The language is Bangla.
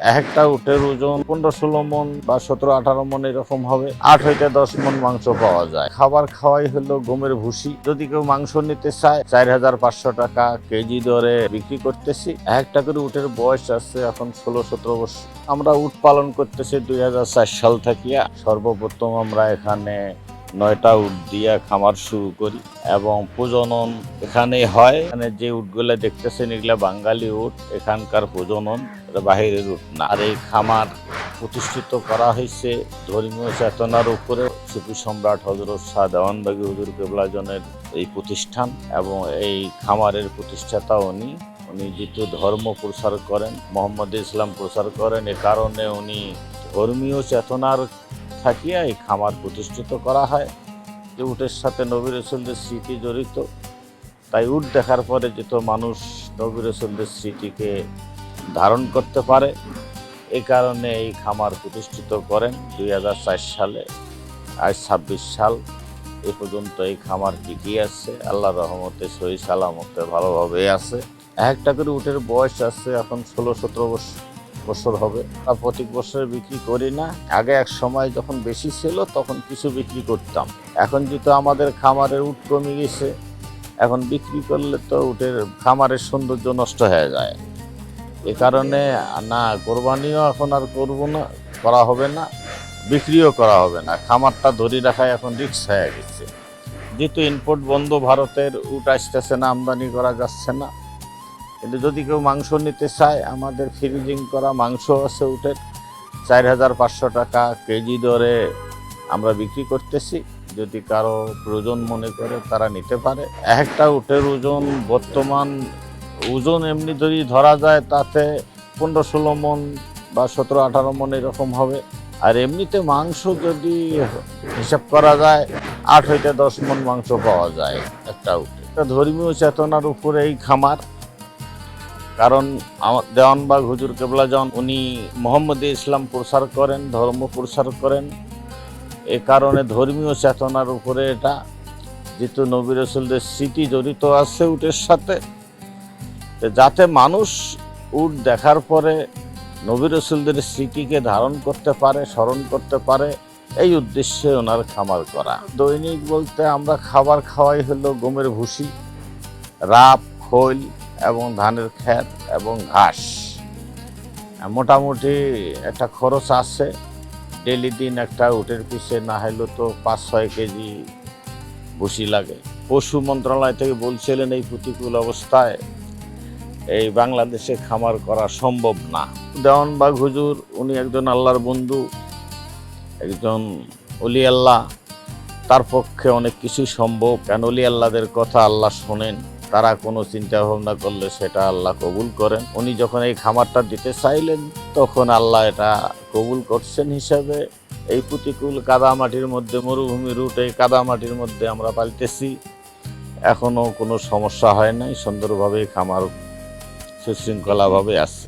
একটা উটের ওজন 15-16 মন বা 17-18 মন এরকম হবে। 8 হইতে 10 মন মাংস পাওয়া যায়। খাবার খাওয়াই হলো গমের ভুসি। যদি কেউ মাংস নিতে চায় 4500 টাকা কেজি দরে বিক্রি করতেছি। একটা করে উটের বয়স আছে এখন 16-17 বছর। আমরা উট পালন করতেছি 2004 সাল থেকে। সর্বপ্রথম আমরা এখানে 9টা উট দিয়ে খামার শুরু করি এবং প্রজনন এখানেই হয়। এখানে যে উটগুলো দেখতেছেন এগুলা বাঙালি উট, এখানকার প্রজনন, বাহিরের উট না। আর এই খামার প্রতিষ্ঠিত করা হয়েছে ধর্মীয় চেতনার উপরে। সুফি সম্রাট হযরত শাহ দেওয়ানবাগী হুজুর কেবলাজনের এই প্রতিষ্ঠান এবং এই খামারের প্রতিষ্ঠাতা উনি যেহেতু ধর্ম প্রচার করেন, মোহাম্মদ ইসলাম প্রচার করেন, এ কারণে উনি ধর্মীয় চেতনার থাকিয়া এই খামার প্রতিষ্ঠিত করা হয়। যে উটের সাথে নবী রাসূলদের স্মৃতি জড়িত, তাই উট দেখার পরে যেত মানুষ নবী রাসূলদের স্মৃতিকে ধারণ করতে পারে, এই কারণে এই খামার প্রতিষ্ঠিত করেন 2004 সালে। আজ 26 সাল এ পর্যন্ত এই খামার টিকিয়ে আছে, আল্লাহর রহমতে সহি সালামতে ভালোভাবে আছে। একটা করে উটের বয়স আছে এখন 16-17 বছর হবে। আর প্রত্যেক বছরে বিক্রি করি না। আগে এক সময় যখন বেশি ছিল তখন কিছু বিক্রি করতাম। এখন যেহেতু আমাদের খামারের উট কমে গেছে, এখন বিক্রি করলে তো উটের খামারের সৌন্দর্য নষ্ট হয়ে যায়। এ কারণে না, কোরবানিও এখন আর করবো না, করা হবে না, বিক্রিও করা হবে না। খামারটা ধরে রাখায় এখন রিস্ক হয়ে গেছে। যেহেতু ইম্পোর্ট বন্ধ, ভারতের উট আসতেছে না, আমদানি করা যাচ্ছে না। কিন্তু যদি কেউ মাংস নিতে চায়, আমাদের ফ্রিজিং করা মাংস আছে উটের, 4500 টাকা কেজি দরে আমরা বিক্রি করতেছি। যদি কারো প্রয়োজন মনে করে তারা নিতে পারে। একটা উটের ওজন বর্তমান ওজন এমনি যদি ধরা যায় তাতে 15-16 মন বা 17-18 মন এরকম হবে। আর এমনিতে মাংস যদি হিসাব করা যায় 8 হইতে 10 মন মাংস পাওয়া যায় একটা উটে। ধর্মীয় চেতনার উপরে এই খামার, কারণ দেওয়ানবাগ হুজুর কেবলাজন উনি মোহাম্মদ ইসলাম প্রচার করেন, ধর্ম প্রচার করেন, এ কারণে ধর্মীয় চেতনার উপরে এটা। যেহেতু নবী রাসূলদের স্মৃতি জড়িত আছে উটের সাথে, যাতে মানুষ উট দেখার পরে নবী রাসূলদের স্মৃতিকে ধারণ করতে পারে, স্মরণ করতে পারে, এই উদ্দেশ্যে ওনার খামার করা। দৈনিক বলতে আমরা খাবার খাওয়াই হলো গমের ভুসি, রাপ, খৈল এবং ধানের খ্যার এবং ঘাস। মোটামুটি একটা খরচ আছে। ডেলি দিন একটা উটের পিছে না হলেও তো 5-6 কেজি ভুসি লাগে। পশু মন্ত্রণালয় থেকে বলছিলেন এই প্রতিকূল অবস্থায় এই বাংলাদেশে খামার করা সম্ভব না। দেওয়ানবাগ হুজুর উনি একজন আল্লাহর বন্ধু, একজন ওলি আল্লাহ, তার পক্ষে অনেক কিছু সম্ভব। কেন ওলি আল্লাহদের কথা আল্লাহ শোনেন, তারা কোনো চিন্তা ভাবনা করলে সেটা আল্লাহ কবুল করেন। উনি যখন এই খামারটা দিতে চাইলেন তখন আল্লাহ এটা কবুল করছেন হিসাবে এই প্রতিকূল কাদামাটির মধ্যে, মরুভূমি রুট, এই কাদামাটির মধ্যে আমরা পালতেছি। এখনো কোনো সমস্যা হয় নাই, সুন্দরভাবে খামার সুশৃঙ্খলাভাবে আছে।